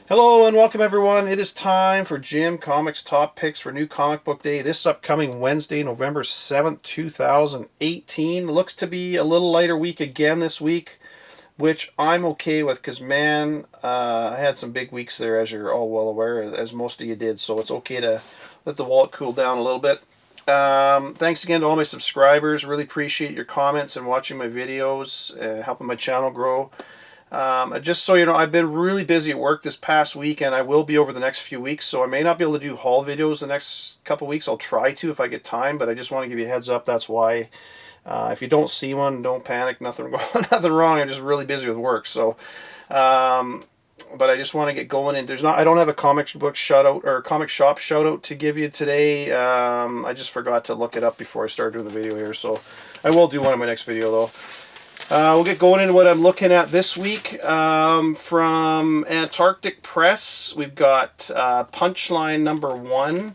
Hello and welcome everyone. It is time for Jim Comics Top Picks for New Comic Book Day. This upcoming Wednesday, November 7th, 2018. Looks to be a little lighter week again this week, which I'm okay with because, man, I had some big weeks there, as you're all well aware, as most of you did. So it's okay to let the wallet cool down a little bit. Thanks again to all my subscribers. Really appreciate your comments and watching my videos, helping my channel grow. Just so you know, I've been really busy at work this past week, and I will be over the next few weeks, so I may not be able to do haul videos the next couple weeks. I'll try to if I get time, but I just want to give you a heads up. That's why. If you don't see one, don't panic. Nothing wrong. I'm just really busy with work. So, but I just want to get going. And I don't have a comic book shout out or comic shop shout out to give you today. I just forgot to look it up before I started doing the video here. So I will do one in my next video though. We'll get going into what I'm looking at this week. From Antarctic Press, we've got Punchline #1.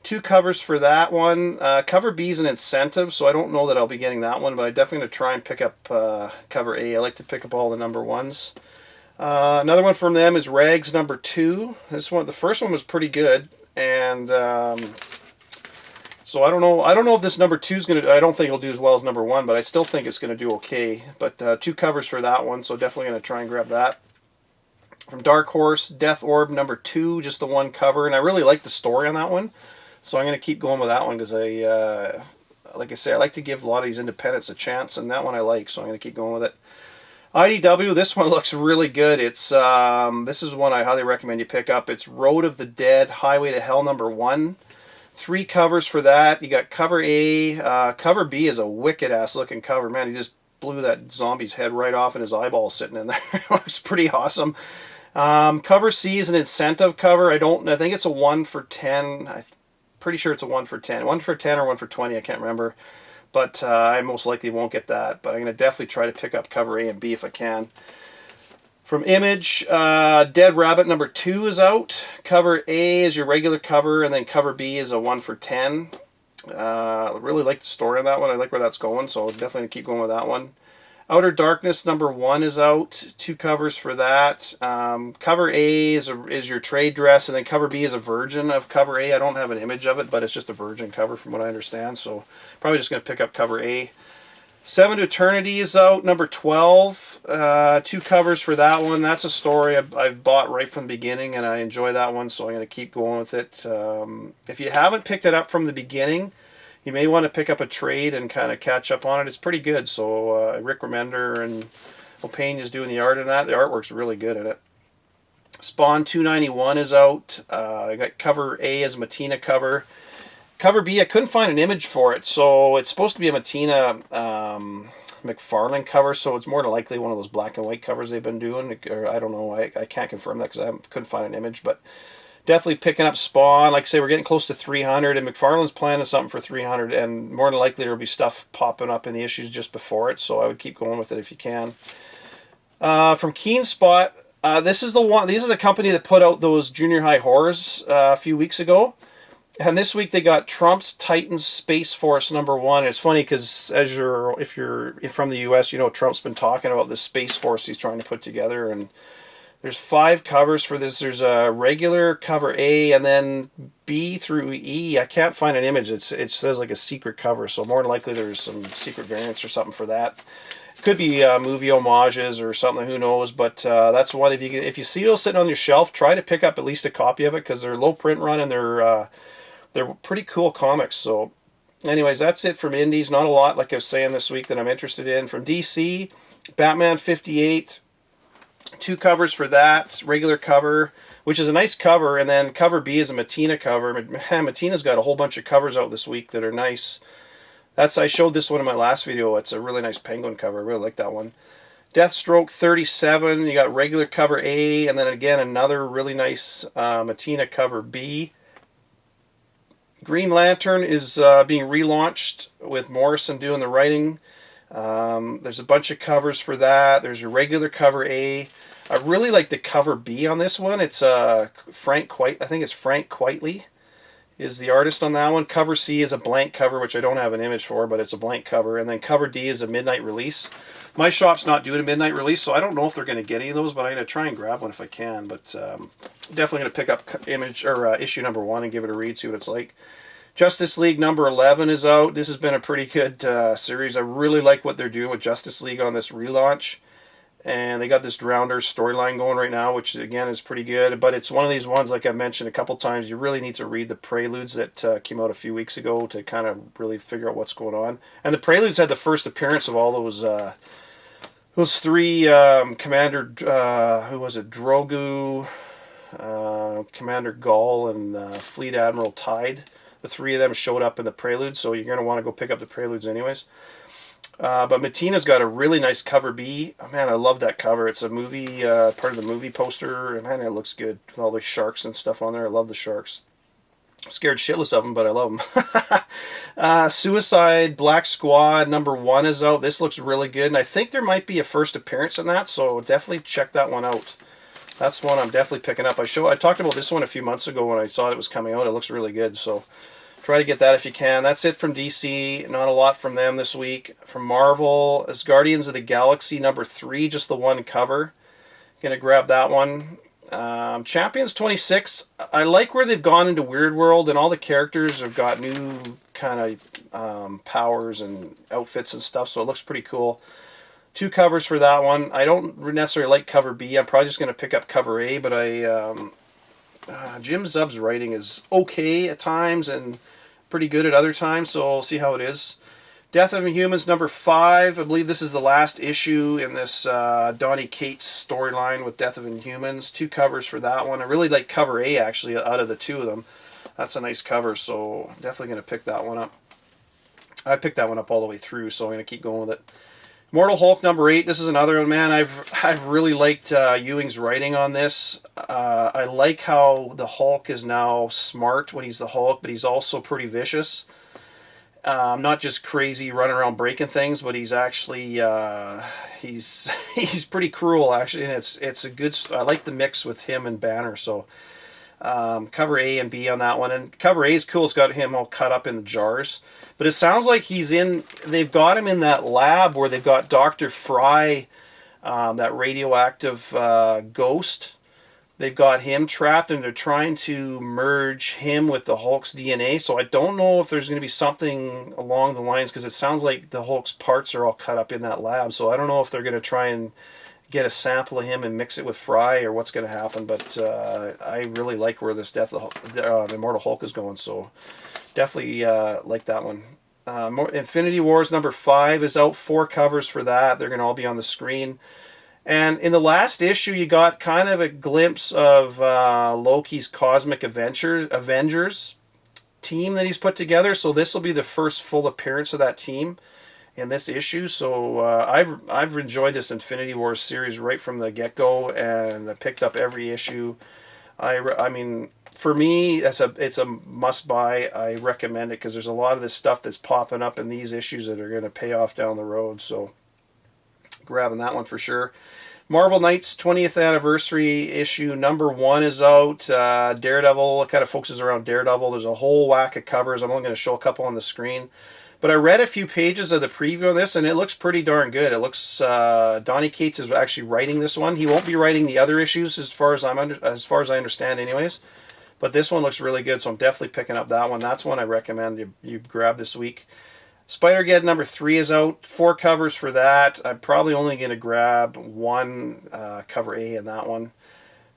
2 covers for that one. Cover B is an incentive, so I don't know that I'll be getting that one, but I'm definitely going to try and pick up cover A. I like to pick up all the #1s. Another one from them is Rags #2. The first one was pretty good, and so I don't know. I don't know if this #2 is gonna. I don't think it'll do as well as #1, but I still think it's gonna do okay. But 2 covers for that one, so definitely gonna try and grab that. From Dark Horse, Death Orb #2, just the 1 cover, and I really like the story on that one, so I'm gonna keep going with that one because like I say, I like to give a lot of these independents a chance, and that one I like, so I'm gonna keep going with it. IDW, this one looks really good. It's this is one I highly recommend you pick up. It's Road of the Dead, Highway to Hell #1. 3 covers for that. You got cover A. Cover B is a wicked ass looking cover. Man, he just blew that zombie's head right off and his eyeball sitting in there. It looks pretty awesome. Cover C is an incentive cover. I think it's a 1 for 10. I'm pretty sure it's a 1 for 10. 1 for 10 or 1 for 20, I can't remember. But I most likely won't get that. But I'm going to definitely try to pick up cover A and B if I can. From Image, Dead Rabbit #2 is out. Cover A is your regular cover, and then cover B is a 1 for 10. I really like the story on that one. I like where that's going, so definitely gonna keep going with that one. Outer Darkness #1 is out. 2 covers for that. Cover A is your trade dress, and then cover B is a version of cover A. I don't have an image of it, but it's just a virgin cover from what I understand, so probably just going to pick up cover A. 7 to Eternity is out, #12. 2 covers for that one. That's a story I've bought right from the beginning, and I enjoy that one, so I'm going to keep going with it. If you haven't picked it up from the beginning, you may want to pick up a trade and kind of catch up on it. It's pretty good, so Rick Remender and O'Payne is doing the art in that. The artwork's really good in it. Spawn 291 is out. I got cover A as a Matina cover. Cover B, I couldn't find an image for it, so it's supposed to be a Matina McFarlane cover, so it's more than likely one of those black and white covers they've been doing, or I don't know, I can't confirm that because I couldn't find an image, but definitely picking up Spawn. Like I say, we're getting close to 300, and McFarlane's planning something for 300, and more than likely there'll be stuff popping up in the issues just before it, so I would keep going with it if you can. From Keen Spot, this is the one. These are the company that put out those junior high horrors a few weeks ago. And this week they got Trump's Titans Space Force #1. It's funny because if you're from the U.S., you know Trump's been talking about this Space Force he's trying to put together. And there's 5 covers for this. There's a regular cover A, and then B through E. I can't find an image. It says like a secret cover, so more than likely there's some secret variants or something for that. Could be movie homages or something. Who knows? But that's one. If you see those sitting on your shelf, try to pick up at least a copy of it because they're low print run and they're pretty cool comics. So anyways, that's it from indies. Not a lot, like I was saying, this week that I'm interested in. From DC, Batman 58. 2 covers for that. Regular cover, which is a nice cover, and then cover B is a Matina cover. Matina's got a whole bunch of covers out this week that are nice. I showed this one in my last video. It's a really nice penguin cover. I really like that one. Deathstroke 37. You got regular cover A, and then again another really nice Matina cover B. Green Lantern is being relaunched with Morrison doing the writing. There's a bunch of covers for that. There's your regular cover A. I really like the cover B on this one. It's I think it's Frank Quitely is the artist on that one. Cover C is a blank cover, which I don't have an image for, but it's a blank cover. And then cover D is a midnight release. My shop's not doing a midnight release, so I don't know if they're going to get any of those, but I'm going to try and grab one if I can. But definitely going to pick up image or issue number 1 and give it a read, see what it's like. Justice League number 11 is out. This has been a pretty good series. I really like what they're doing with Justice League on this relaunch. And they got this Drowners storyline going right now, which again is pretty good. But it's one of these ones, like I mentioned a couple times, you really need to read the Preludes that came out a few weeks ago to kind of really figure out what's going on. And the Preludes had the first appearance of all those three Commander, who was it, Drogu, Commander Gaul, and Fleet Admiral Tide. The three of them showed up in the Preludes, so you're going to want to go pick up the Preludes anyways. But Matina's got a really nice cover B. Oh, man, I love that cover. It's a movie, part of the movie poster. And man, it looks good with all the sharks and stuff on there. I love the sharks. I'm scared shitless of them, but I love them. Suicide Black Squad number 1 is out. This looks really good. And I think there might be a first appearance in that, so definitely check that one out. That's one I'm definitely picking up. I talked about this one a few months ago when I saw it was coming out. It looks really good, so try to get that if you can. That's it from DC. Not a lot from them this week. From Marvel is Guardians of the Galaxy number 3, just the one cover. Gonna grab that one. Champions 26. I like where they've gone into Weird World, and all the characters have got new kind of powers and outfits and stuff, so it looks pretty cool. 2 covers for that one. I don't necessarily like cover B. I'm probably just going to pick up cover A, but Jim Zub's writing is okay at times and pretty good at other times, so we'll see how it is. Death of Inhumans number 5. I believe this is the last issue in this Donny Cates storyline with Death of Inhumans. 2 covers for that one. I really like cover A, actually, out of the 2 of them. That's a nice cover, so I'm definitely going to pick that one up. I picked that one up all the way through, so I'm going to keep going with it. Mortal Hulk number 8. This is another one, man. I've really liked Ewing's writing on this. I like how the Hulk is now smart when he's the Hulk, but he's also pretty vicious. Not just crazy running around breaking things, but he's actually he's pretty cruel actually, and it's a good. I like the mix with him and Banner. So cover A and B on that one, and cover A is cool. It's got him all cut up in the jars. But it sounds like they've got him in that lab where they've got Dr. Fry, that radioactive ghost. They've got him trapped, and they're trying to merge him with the Hulk's DNA. So I don't know if there's going to be something along the lines, because it sounds like the Hulk's parts are all cut up in that lab. So I don't know if they're going to try and get a sample of him and mix it with Fry, or what's going to happen. But I really like where this Immortal Hulk is going, so definitely like that one. Infinity Wars number 5 is out. 4 covers for that. They're going to all be on the screen. And in the last issue, you got kind of a glimpse of Loki's Cosmic Avengers team that he's put together. So this will be the first full appearance of that team in this issue. So I've enjoyed this Infinity Wars series right from the get-go, and I picked up every issue. I mean, for me, it's a must-buy. I recommend it because there's a lot of this stuff that's popping up in these issues that are going to pay off down the road. So grabbing that one for sure. Marvel Knights 20th anniversary issue number 1 is out. Daredevil, it kind of focuses around Daredevil. There's a whole whack of covers. I'm only going to show a couple on the screen. But I read a few pages of the preview on this, and it looks pretty darn good. It looks Donny Cates is actually writing this one. He won't be writing the other issues as far as I understand anyways. But this one looks really good, so I'm definitely picking up that one. That's one I recommend you grab this week. Spider-Geddon number 3 is out. 4 covers for that. I'm probably only going to grab 1 cover A in that one.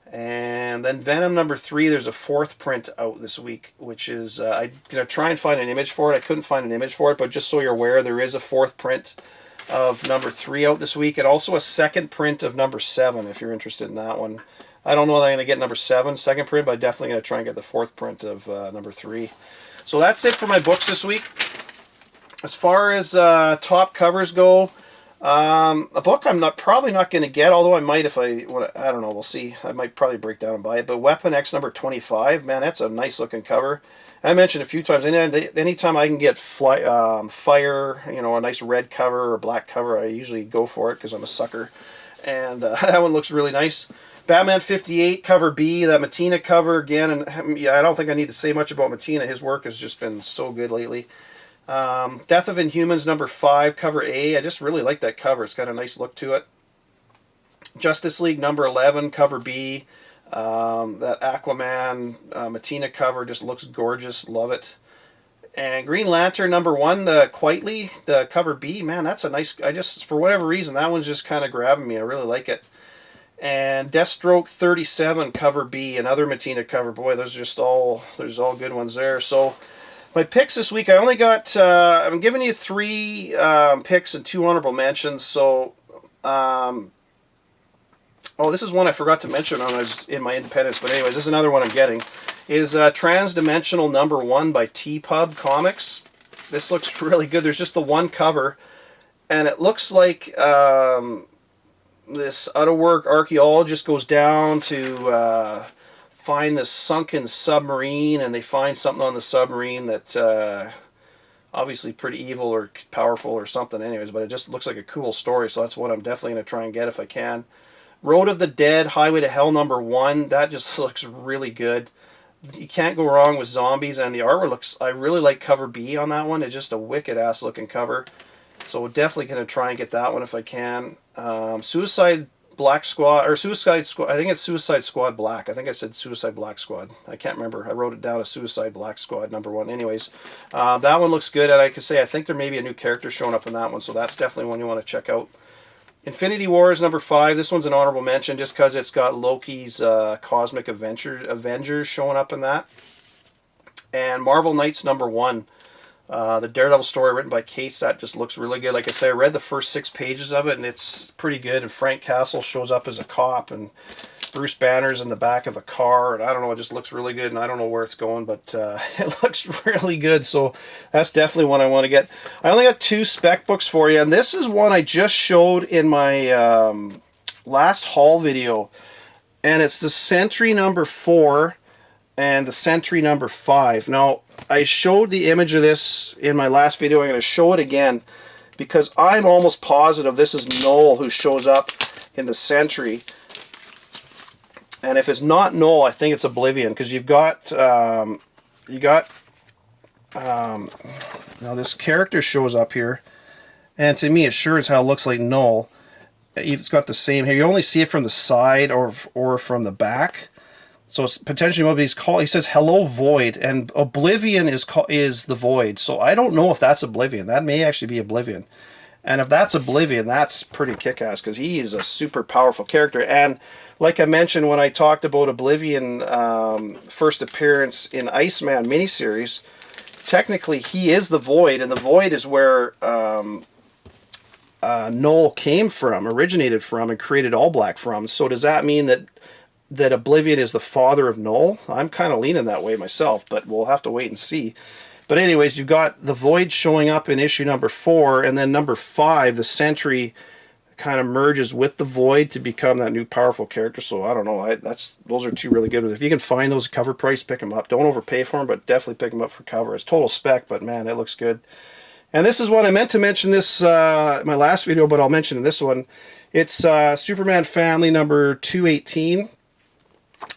And then Venom number 3, there's a 4th print out this week, which is, I'm going to try and find an image for it. I couldn't find an image for it, but just so you're aware, there is a 4th print of number 3 out this week, and also a 2nd print of number 7, if you're interested in that one. I don't know that I'm going to get number 7, 2nd print, but I'm definitely going to try and get the 4th print of number 3. So that's it for my books this week. As far as top covers go, a book I'm probably not going to get, although I might if I don't know, we'll see. I might probably break down and buy it. But Weapon X number 25, man, that's a nice looking cover. I mentioned a few times, anytime I can get Fire, you know, a nice red cover or black cover, I usually go for it because I'm a sucker. And that one looks really nice. Batman 58 cover B, that Mattina cover again, and yeah, I don't think I need to say much about Mattina. His work has just been so good lately. Death of Inhumans number 5 cover A. I just really like that cover. It's got a nice look to it. Justice League number 11 cover B. That Aquaman Mattina cover just looks gorgeous. Love it. And Green Lantern number 1, the Quietly, the cover B. Man, that's a nice. I just, for whatever reason, that one's just kind of grabbing me. I really like it. And Deathstroke 37 cover B, another Mattina cover. Boy, there's all good ones there. So my picks this week, I only got, I'm giving you 3 picks and 2 honorable mentions. So, oh, this is one I forgot to mention when I was in my independence. But anyways, this is another one I'm getting. Is TransDimensional number 1 by T-Pub Comics. This looks really good. There's just the one cover. And it looks like this out-of-work archaeologist goes down to find this sunken submarine, and they find something on the submarine that obviously pretty evil or powerful or something anyways, but it just looks like a cool story, so that's what I'm definitely going to try and get if I can. Road of the Dead, Highway to Hell number 1, that just looks really good. You can't go wrong with zombies, and the artwork looks, I really like cover B on that one. It's just a wicked-ass looking cover. So definitely going to try and get that one if I can. Suicide Black Squad, or Suicide Squad, I think it's Suicide Squad Black. I think I said Suicide Black Squad. I can't remember. I wrote it down as Suicide Black Squad number 1. Anyways, that one looks good, and I can say I think there may be a new character showing up in that one, so that's definitely one you want to check out. Infinity Wars number 5. This one's an honorable mention just because it's got Loki's Cosmic Avengers showing up in that. And Marvel Knights number 1. The Daredevil story written by Cates, that just looks really good. Like I say, I read the first 6 pages of it, and it's pretty good. And Frank Castle shows up as a cop, and Bruce Banner's in the back of a car, and I don't know, it just looks really good, and I don't know where it's going, but it looks really good, so that's definitely one I want to get. I only got 2 spec books for you, and this is one I just showed in my last haul video, and it's the Sentry number 4 and the Sentry number 5. Now, I showed the image of this in my last video. I'm going to show it again because I'm almost positive this is Noel who shows up in the Sentry. And if it's not Noel, I think it's Oblivion, because you've got now this character shows up here, and to me it sure as hell looks like Noel. It's got the same hair. You only see it from the side or from the back. So it's potentially what he's called. He says, "Hello, Void," and Oblivion is the Void. So I don't know if that's Oblivion. That may actually be Oblivion. And if that's Oblivion, that's pretty kick-ass because he is a super powerful character. And like I mentioned when I talked about Oblivion first appearance in Iceman miniseries, technically he is the Void, and the Void is where Noel came from, originated from, and created All Black from. So does that mean that Oblivion is the father of Noel? I'm kind of leaning that way myself, but we'll have to wait and see. But anyways, you've got the Void showing up in issue number 4, and then number 5, the Sentry kind of merges with the Void to become that new powerful character. So I don't know. Those are 2 really good ones. If you can find those cover price, pick them up. Don't overpay for them, but definitely pick them up for cover. It's total spec, but man, it looks good. And this is what I meant to mention this my last video, but I'll mention in this one. It's Superman Family number 218.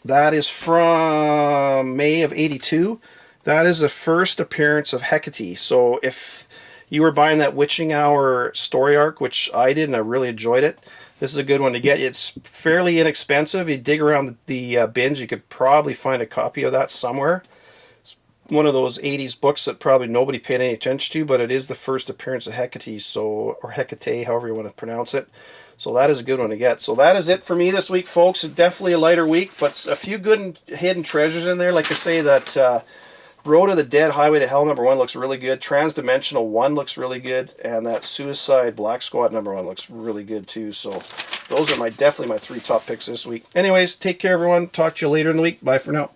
That is from May of '82. That is the first appearance of Hecate. So if you were buying that Witching Hour story arc, which I did and I really enjoyed it, this is a good one to get. It's fairly inexpensive. You dig around the bins, you could probably find a copy of that somewhere. It's one of those 80s books that probably nobody paid any attention to, but it is the first appearance of Hecate, or Hecate, however you want to pronounce it. So that is a good one to get. So that is it for me this week, folks. Definitely a lighter week, but a few good hidden treasures in there. Like I say, that Road of the Dead, Highway to Hell number 1 looks really good. TransDimensional 1 looks really good. And that Suicide Black Squad number 1 looks really good too. So those are definitely my 3 top picks this week. Anyways, take care everyone. Talk to you later in the week. Bye for now.